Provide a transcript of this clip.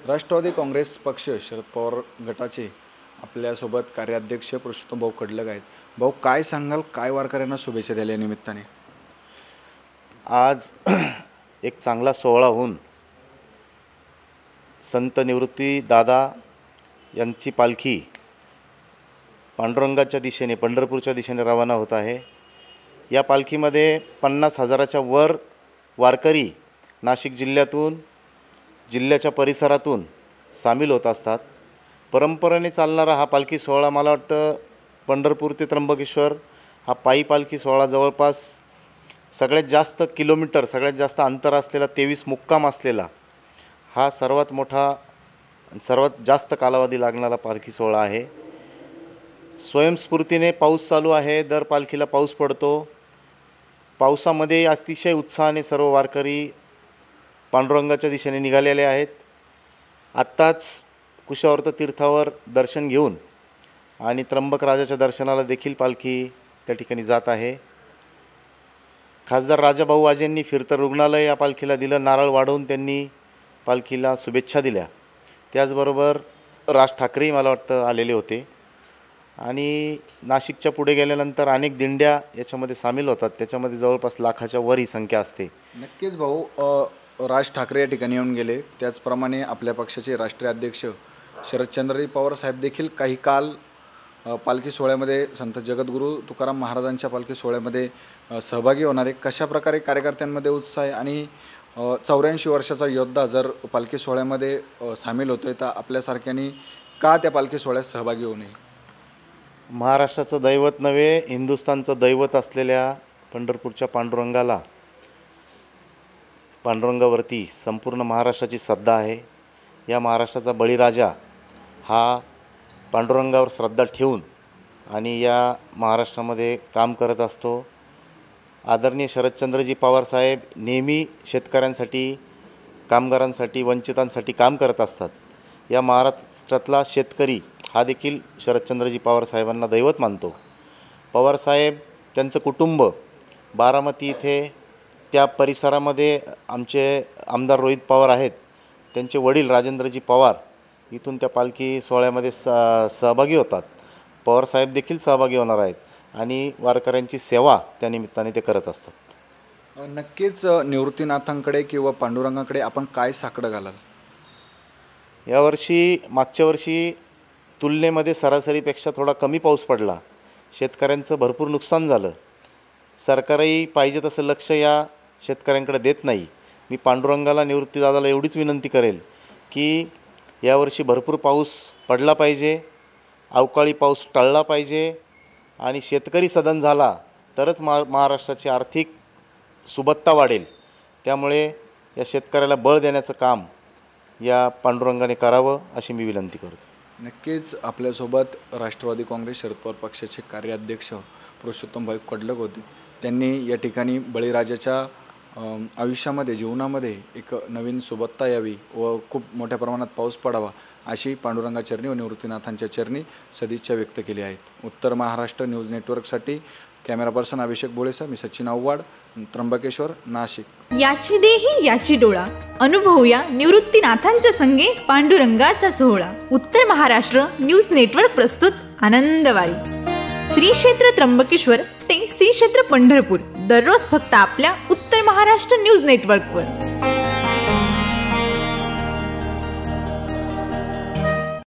राष्ट्रवादी काँग्रेस पक्ष शरद पवार गटाचे आपल्यासोबत कार्याध्यक्ष पुरुषोत्तम भाऊ कडलग आहेत। भाऊ, काय सांगाल, काय वारकऱ्यांना शुभेच्छा द्यायला निमित्ताने? आज एक चांगला सोहळा होऊन संत निवृत्ती दादा यांची पालखी पांडुरंगाच्या दिशेने पंढरपूरच्या दिशेने रवाना होत आहे। या पालखीमध्ये 50,000च्या वर वारकरी नाशिक जिल्ह्यातून जिल्ह्याच्या परिसरातून सामील होत असतात। परंपरेने चालणारा हा पालखी सोहळा मला वाटतं पंढरपूर ते त्र्यंबकेश्वर हा पायी पालखी सोहळा जवळपास सगळ्यात जास्त किलोमीटर सगळ्यात जास्त अंतर असलेला 23 मुक्काम असलेला हा सर्वात मोठा सर्वात जास्त कालावधी लागणारा पालखी सोहळा आहे। स्वयंस्फूर्तीने पाऊस चालू आहे, दर पालखीला पाऊस पडतो। पावसामध्ये अतिशय उत्साहाने सर्व वारकरी पांडुरंगाच्या दिशेने निघालेले आहेत। आत्ताच कुशावर्त तीर्थावर दर्शन घेऊन आणि त्र्यंबक राजाच्या दर्शनाला देखील पालखी त्या ठिकाणी जात आहे। खासदार राजाभाऊ आजेंनी फिरतं रुग्णालय या पालखीला दिलं, नारळ वाढवून त्यांनी पालखीला शुभेच्छा दिल्या। त्याचबरोबर राज ठाकरेही मला वाटतं आलेले होते आणि नाशिकच्या पुढे गेल्यानंतर अनेक दिंड्या याच्यामध्ये सामील होतात, त्याच्यामध्ये जवळपास लाखाच्या वर ही संख्या असते। नक्कीच भाऊ, राज ठाकरे या ठिकाणी येऊन गेले, त्याचप्रमाणे आपल्या पक्षाचे राष्ट्रीय अध्यक्ष शरदचंद्रजी पवार साहेब देखील काही काल पालखी सोहळ्यामध्ये संत जगद्गुरू तुकाराम महाराजांच्या पालखी सोहळ्यामध्ये सहभागी होणार आहे। कशा प्रकारे कार्यकर्त्यांमध्ये उत्साह आहे आणि 84 वर्षाचा योद्धा जर पालखी सोहळ्यामध्ये सामील होतोय तर आपल्यासारख्यांनी का त्या पालखी सोहळ्यात सहभागी होऊ नये? महाराष्ट्राचं दैवत नव्हे, हिंदुस्थानचं दैवत असलेल्या पंढरपूरच्या पांडुरंगावरती संपूर्ण महाराष्ट्राची श्रद्धा आहे। या महाराष्ट्राचा बळीराजा हा पांडुरंगावर श्रद्धा ठेवून आणि या महाराष्ट्रामध्ये काम करत असतो। आदरणीय शरदचंद्रजी पवार साहेब नेहमी शेतकऱ्यांसाठी, कामगारांसाठी, वंचितांसाठी काम करत असतात। या महाराष्ट्रातला शेतकरी हा देखील शरदचंद्रजी पवार साहेबांना दैवत मानतो। पवार साहेब, त्यांचं कुटुंब बारामती इथे त्या परिसरामध्ये आमचे आमदार रोहित पवार आहेत, त्यांचे वडील राजेंद्रजी पवार इथून त्या पालखी सोहळ्यामध्ये सहभागी होतात। पवार साहेब देखील सहभागी होणार आहेत आणि वारकऱ्यांची सेवा त्या निमित्ताने ते करत असतात। नक्कीच निवृत्तीनाथांकडे किंवा पांडुरंगाकडे आपण काय साकडं घालाल? यावर्षी मागच्या वर्षी तुलनेमध्ये सरासरीपेक्षा थोडा कमी पाऊस पडला, शेतकऱ्यांचं भरपूर नुकसान झालं। सरकारही पाहिजे तसं लक्ष या शेतकऱ्यांकडे देत नाही। मी पांडुरंगाला, निवृत्तीदादाला एवढीच विनंती करेल की यावर्षी भरपूर पाऊस पडला पाहिजे, अवकाळी पाऊस टळला पाहिजे आणि शेतकरी सदन झाला तरच महाराष्ट्राची आर्थिक सुबत्ता वाढेल। त्यामुळे या शेतकऱ्याला बळ देण्याचं काम या पांडुरंगाने करावं अशी मी विनंती करतो। नक्कीच आपल्यासोबत राष्ट्रवादी काँग्रेस शरद पवार पक्षाचे कार्याध्यक्ष पुरुषोत्तम भाऊ कडलग होते। त्यांनी या ठिकाणी बळीराजाच्या आयुष्यामध्ये, जीवनामध्ये एक नवीन सुबत्ता यावी व खूप मोठ्या प्रमाणात पाऊस पडावा अशी पांडुरंगाचरणी व निवृत्तीनाथांच्या चरणी सदिच्छा व्यक्त केली आहेत। उत्तर महाराष्ट्र न्यूज नेटवर्कसाठी कॅमेरा पर्सन अभिषेक बोळेसह मी सचिन आव्हाड, त्र्यंबकेश्वर, नाशिक। याची देही याची डोळा, अनुभवूया निवृत्तीनाथांच्या संगे पांडुरंगाचा सोहळा। उत्तर महाराष्ट्र न्यूज नेटवर्क प्रस्तुत आनंदवारी। श्री क्षेत्र त्र्यंबकेश्वर ते श्री क्षेत्र पंढरपूर, दररोज फक्त आपल्या उत्तर महाराष्ट्र न्यूज नेटवर्कवर।